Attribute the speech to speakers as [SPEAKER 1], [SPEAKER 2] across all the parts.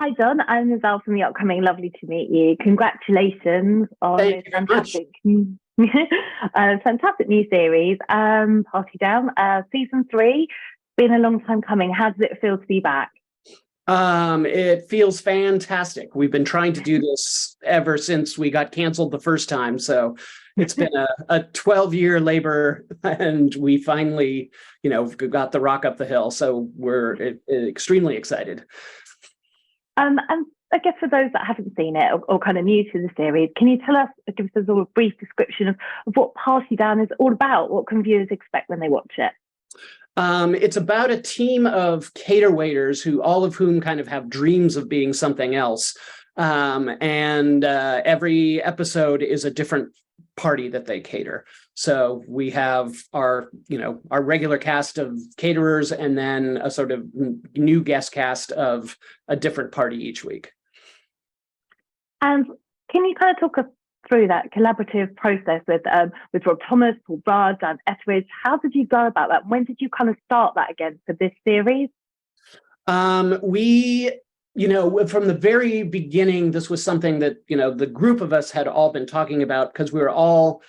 [SPEAKER 1] Hi, John. I'm Ezelle from the upcoming Lovely to Meet You. Congratulations on
[SPEAKER 2] Thank
[SPEAKER 1] this
[SPEAKER 2] you very much.
[SPEAKER 1] fantastic, fantastic new series, Party Down, season three. Been a long time coming. How does it feel to be back?
[SPEAKER 2] It feels fantastic. We've been trying to do this ever since we got canceled the first time. So it's been a 12-year labor, and we finally, got the rock up the hill. So we're extremely excited.
[SPEAKER 1] And I guess for those that haven't seen it or kind of new to the series, can you give us a sort of brief description of what Party Down is all about? What can viewers expect when they watch it?
[SPEAKER 2] It's about a team of cater waiters who all of whom kind of have dreams of being something else. And every episode is a different party that they cater. So we have our regular cast of caterers and then a sort of new guest cast of a different party each week.
[SPEAKER 1] And can you kind of talk us through that collaborative process with Rob Thomas, Paul Rudd, Dan Etheridge? How did you go about that? When did you kind of start that again for this series?
[SPEAKER 2] We, from the very beginning, this was something that, the group of us had all been talking about because we were all,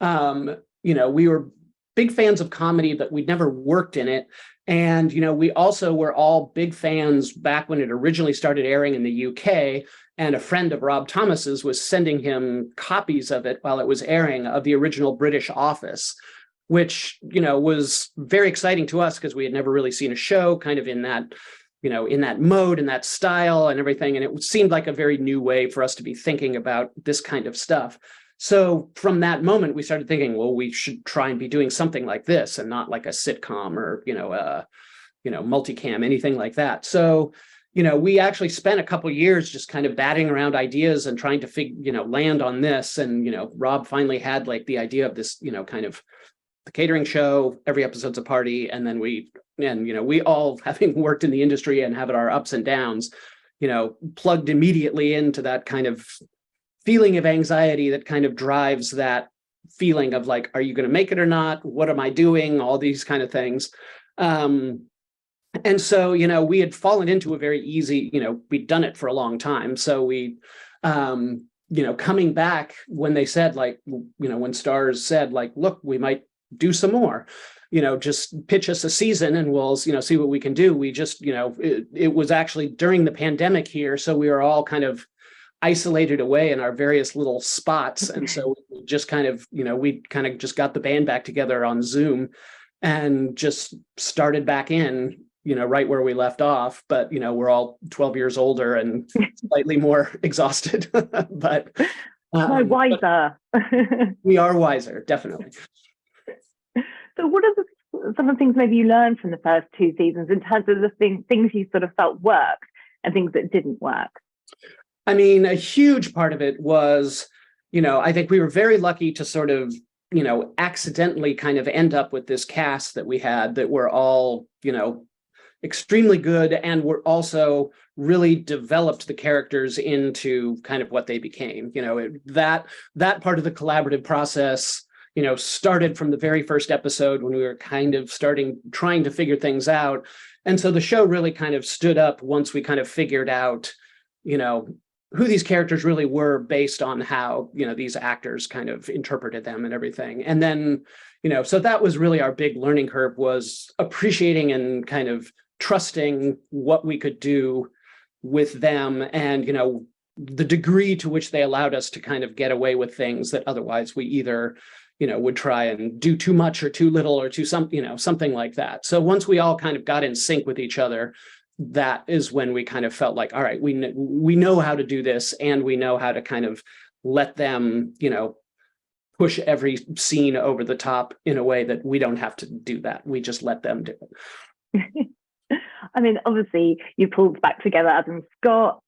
[SPEAKER 2] we were big fans of comedy, but we'd never worked in it. And, we also were all big fans back when it originally started airing in the UK. And a friend of Rob Thomas's was sending him copies of it while it was airing of the original British Office, which, was very exciting to us because we had never really seen a show kind of in that, in that mode and that style and everything. And it seemed like a very new way for us to be thinking about this kind of stuff. So from that moment, we started thinking, well, we should try and be doing something like this and not like a sitcom or, multicam, anything like that. So, we actually spent a couple of years just kind of batting around ideas and trying to land on this. And, Rob finally had like the idea of this, kind of the catering show, every episode's a party. And then we all, having worked in the industry and having our ups and downs, plugged immediately into that kind of feeling of anxiety that kind of drives that feeling of like, are you going to make it or not? What am I doing? All these kind of things. And so, we had fallen into a very easy, we'd done it for a long time. So we, coming back when they said like, when Stars said like, look, we might do some more, just pitch us a season and we'll, see what we can do. We just, it was actually during the pandemic here. So we were all kind of isolated away in our various little spots. And so we just kind of, we kind of just got the band back together on Zoom and just started back in, right where we left off, but, we're all 12 years older and slightly more exhausted, but
[SPEAKER 1] No, wiser.
[SPEAKER 2] We are wiser, definitely.
[SPEAKER 1] So what are some of the things maybe you learned from the first two seasons in terms of the things you sort of felt worked and things that didn't work?
[SPEAKER 2] I mean, a huge part of it was, I think we were very lucky to sort of, accidentally kind of end up with this cast that we had that were all, extremely good and were also really developed the characters into kind of what they became. That part of the collaborative process, started from the very first episode when we were kind of trying to figure things out. And so the show really kind of stood up once we kind of figured out, who these characters really were based on how, these actors kind of interpreted them and everything. And then, so that was really our big learning curve, was appreciating and kind of trusting what we could do with them and, the degree to which they allowed us to kind of get away with things that otherwise we either, would try and do too much or too little or something like that. So once we all kind of got in sync with each other, that is when we kind of felt like, all right, we know how to do this, and we know how to kind of let them, push every scene over the top in a way that we don't have to do that. We just let them do it.
[SPEAKER 1] I mean, obviously, you pulled back together Adam Scott,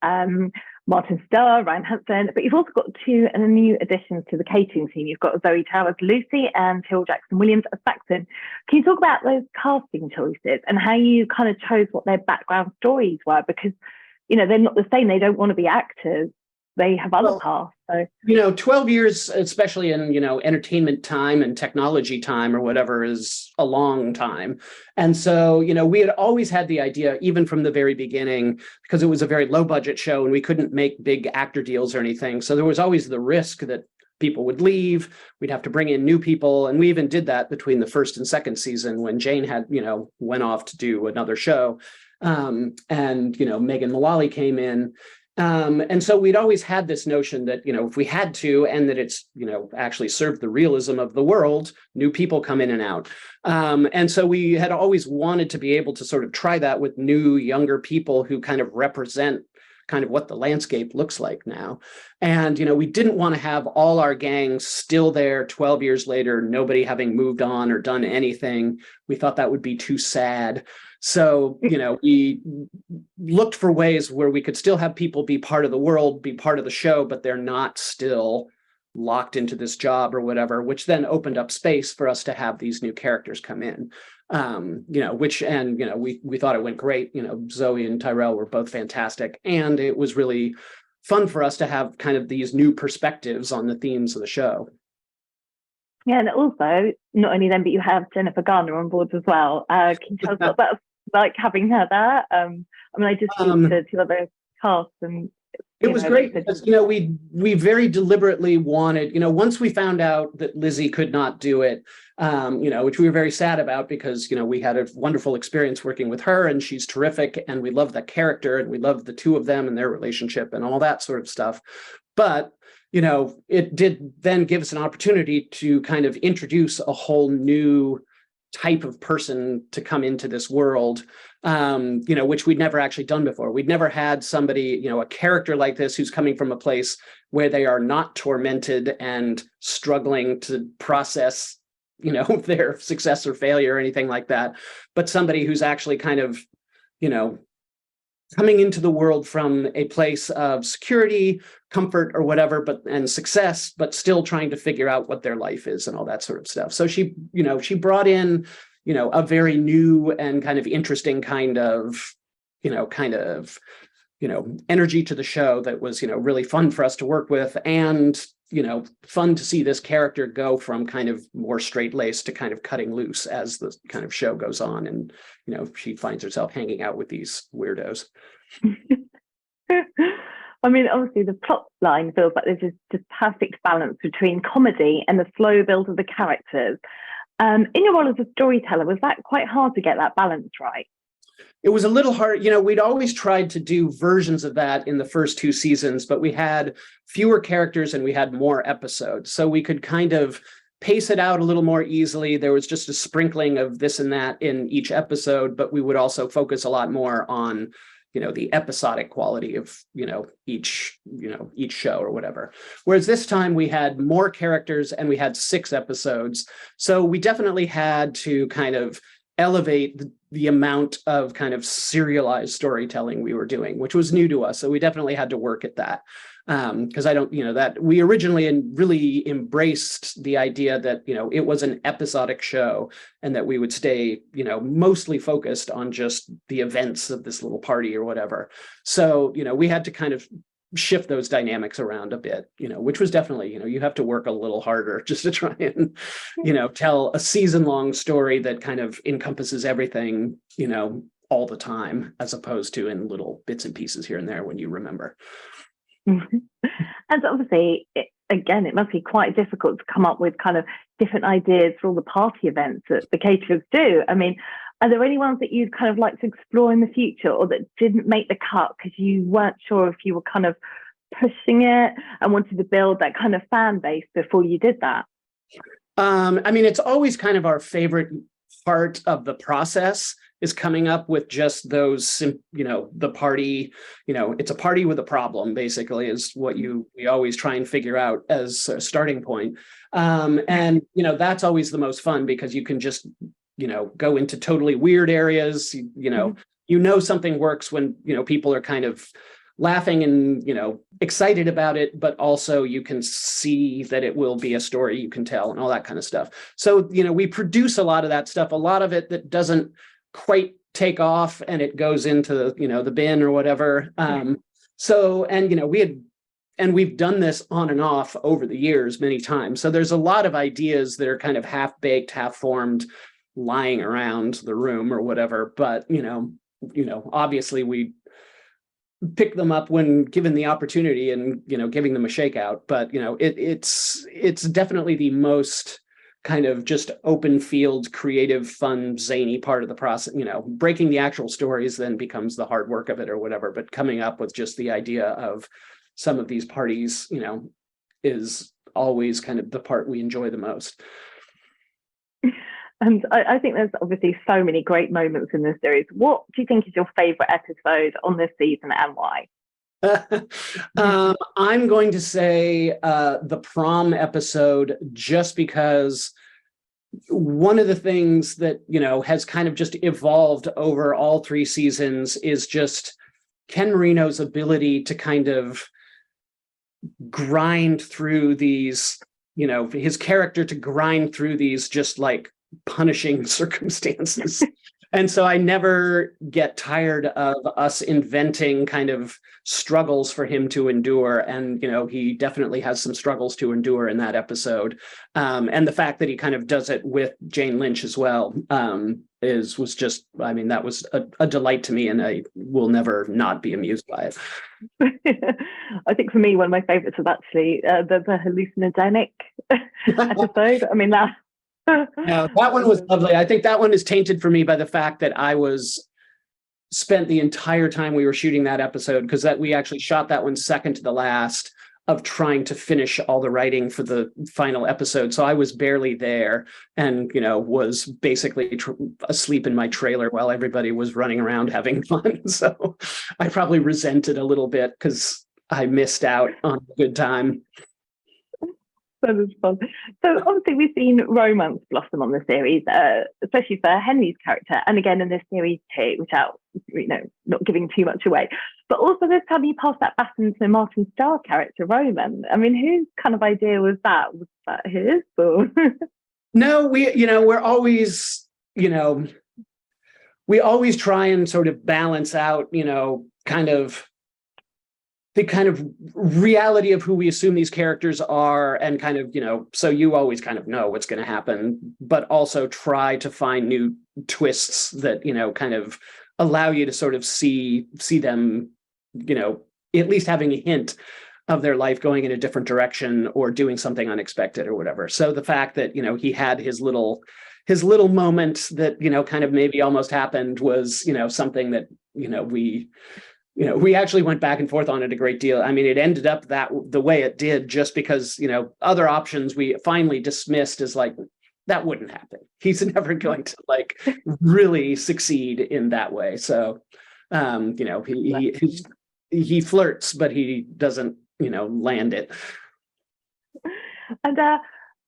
[SPEAKER 1] Martin Starr, Ryan Hansen, but you've also got two new additions to the catering team. You've got Zoe Towers Lucy and Hill Jackson Williams as Saxon. Can you talk about those casting choices and how you kind of chose what their background stories were? Because, they're not the same. They don't want to be actors. they have other
[SPEAKER 2] Well,
[SPEAKER 1] paths. So
[SPEAKER 2] 12 years, especially in, entertainment time and technology time or whatever, is a long time. And so, we had always had the idea, even from the very beginning, because it was a very low budget show and we couldn't make big actor deals or anything. So there was always the risk that people would leave. We'd have to bring in new people. And we even did that between the first and second season when Jane had, went off to do another show. And, Megan Mullally came in. And so we'd always had this notion that, if we had to, and that it's, actually served the realism of the world, new people come in and out. And so we had always wanted to be able to sort of try that with new, younger people who kind of represent kind of what the landscape looks like now. And, we didn't want to have all our gangs still there 12 years later, nobody having moved on or done anything. We thought that would be too sad. So, we looked for ways where we could still have people be part of the world, be part of the show, but they're not still locked into this job or whatever, which then opened up space for us to have these new characters come in. We thought it went great. Zoe and Tyrell were both fantastic. And it was really fun for us to have kind of these new perspectives on the themes of the show.
[SPEAKER 1] Yeah, and also, not only them, but you have Jennifer Garner on board as well. Can you tell us what that's like having her there? I just talked to other cast and
[SPEAKER 2] it was great because, we very deliberately wanted, once we found out that Lizzie could not do it, which we were very sad about because, we had a wonderful experience working with her and she's terrific and we love that character and we love the two of them and their relationship and all that sort of stuff. But, it did then give us an opportunity to kind of introduce a whole new type of person to come into this world, which we'd never actually done before. We'd never had somebody, a character like this who's coming from a place where they are not tormented and struggling to process, their success or failure or anything like that, but somebody who's actually kind of, coming into the world from a place of security, comfort, or whatever, and success, but still trying to figure out what their life is and all that sort of stuff. So she brought in, a very new and kind of interesting kind of energy to the show that was, really fun for us to work with and, fun to see this character go from kind of more straight-laced to kind of cutting loose as the kind of show goes on. And, she finds herself hanging out with these weirdos.
[SPEAKER 1] Obviously the plot line feels like there's just perfect balance between comedy and the slow build of the characters. In your role as a storyteller, was that quite hard to get that balance right?
[SPEAKER 2] It was a little hard. We'd always tried to do versions of that in the first two seasons, but we had fewer characters and we had more episodes. So we could kind of pace it out a little more easily. There was just a sprinkling of this and that in each episode, but we would also focus a lot more on, the episodic quality of, each show or whatever. Whereas this time we had more characters and we had 6 episodes. So we definitely had to kind of elevate the amount of kind of serialized storytelling we were doing, which was new to us. So we definitely had to work at that. Because I don't, that we originally really embraced the idea that, it was an episodic show and that we would stay, mostly focused on just the events of this little party or whatever. So, we had to kind of shift those dynamics around a bit, which was definitely, you have to work a little harder just to try and, tell a season-long story that kind of encompasses everything, all the time, as opposed to in little bits and pieces here and there when you remember.
[SPEAKER 1] And obviously, it must be quite difficult to come up with kind of different ideas for all the party events that the caterers do. Are there any ones that you'd kind of like to explore in the future or that didn't make the cut because you weren't sure if you were kind of pushing it and wanted to build that kind of fan base before you did that?
[SPEAKER 2] It's always kind of our favorite part of the process is coming up with just those, the party, it's a party with a problem, basically, is what we always try and figure out as a starting point. And that's always the most fun because you can just, go into totally weird areas, something works when, people are kind of laughing and, excited about it, but also you can see that it will be a story you can tell and all that kind of stuff. So, we produce a lot of that stuff, a lot of it that doesn't quite take off and it goes into, the bin or whatever. We had and we've done this on and off over the years many times. So there's a lot of ideas that are kind of half-baked, half-formed, lying around the room or whatever. But, obviously we pick them up when given the opportunity and, giving them a shakeout. But, it's definitely the most kind of just open field, creative, fun, zany part of the process. Breaking the actual stories then becomes the hard work of it or whatever. But coming up with just the idea of some of these parties, is always kind of the part we enjoy the most.
[SPEAKER 1] And I think there's obviously so many great moments in this series. What do you think is your favorite episode on this season and why?
[SPEAKER 2] I'm going to say the prom episode, just because one of the things that, has kind of just evolved over all 3 seasons is just Ken Marino's ability to kind of grind through these, his character to grind through these just like punishing circumstances. And so I never get tired of us inventing kind of struggles for him to endure. And, he definitely has some struggles to endure in that episode. And the fact that he kind of does it with Jane Lynch as well was just, that was a delight to me, and I will never not be amused by it.
[SPEAKER 1] I think for me, one of my favorites was actually the hallucinogenic episode.
[SPEAKER 2] Yeah, that one was lovely. I think that one is tainted for me by the fact that I spent the entire time we were shooting that episode, because we actually shot that one second to the last of trying to finish all the writing for the final episode. So I was barely there and, was basically asleep in my trailer while everybody was running around having fun. So I probably resented a little bit because I missed out on a good time.
[SPEAKER 1] That was fun. So obviously we've seen romance blossom on the series, especially for Henry's character, and again in this series too, without not giving too much away. But also this time you passed that baton to Martin Starr character, Roman. Whose kind of idea was that? Was that his? Or?
[SPEAKER 2] No, we're always, we always try and sort of balance out, kind of the kind of reality of who we assume these characters are, and kind of, so you always kind of know what's going to happen, but also try to find new twists that, kind of allow you to sort of see them, at least having a hint of their life going in a different direction or doing something unexpected or whatever. So the fact that, he had his little moment that, kind of maybe almost happened was, something that, we actually went back and forth on it a great deal. It ended up the way it did just because, other options we finally dismissed as like, that wouldn't happen. He's never going to like really succeed in that way. So, he flirts, but he doesn't, land it.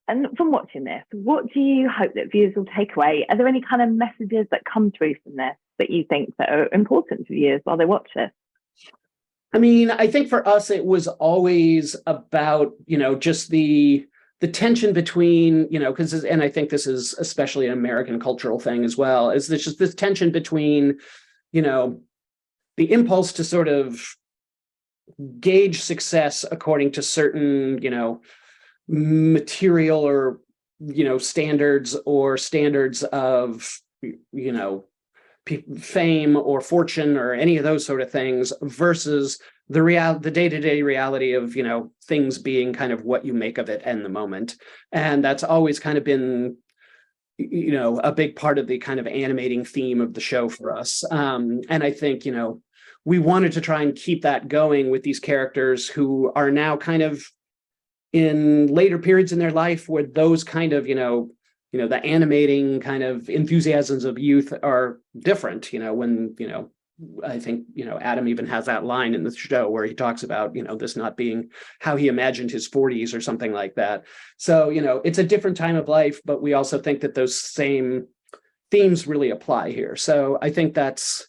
[SPEAKER 1] And from watching this, what do you hope that viewers will take away? Are there any kind of messages that come through from this that you think that are important to viewers while they watch this?
[SPEAKER 2] I think for us, it was always about, just the tension between, and I think this is especially an American cultural thing as well, is there's just this tension between, the impulse to sort of gauge success according to certain, material or, standards of, fame or fortune or any of those sort of things, versus the day-to-day reality of, things being kind of what you make of it in the moment. And that's always kind of been, a big part of the kind of animating theme of the show for us. And I think, we wanted to try and keep that going with these characters who are now kind of in later periods in their life where those kind of, the animating kind of enthusiasms of youth are different, when, I think, Adam even has that line in the show where he talks about, this not being how he imagined his 40s or something like that. So, it's a different time of life, but we also think that those same themes really apply here. So I think that's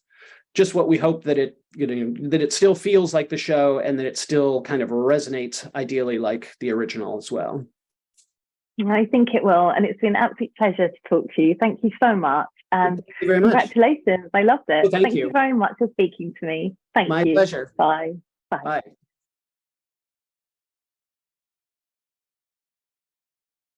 [SPEAKER 2] just what we hope, that it, that it still feels like the show and that it still kind of resonates ideally like the original as well.
[SPEAKER 1] I think it will. And it's been an absolute pleasure to talk to you. Thank you so much. And
[SPEAKER 2] thank you very much.
[SPEAKER 1] Congratulations. I loved it.
[SPEAKER 2] Well, thank you
[SPEAKER 1] very much for speaking to me. Thank you.
[SPEAKER 2] My pleasure.
[SPEAKER 1] Bye.
[SPEAKER 2] Bye.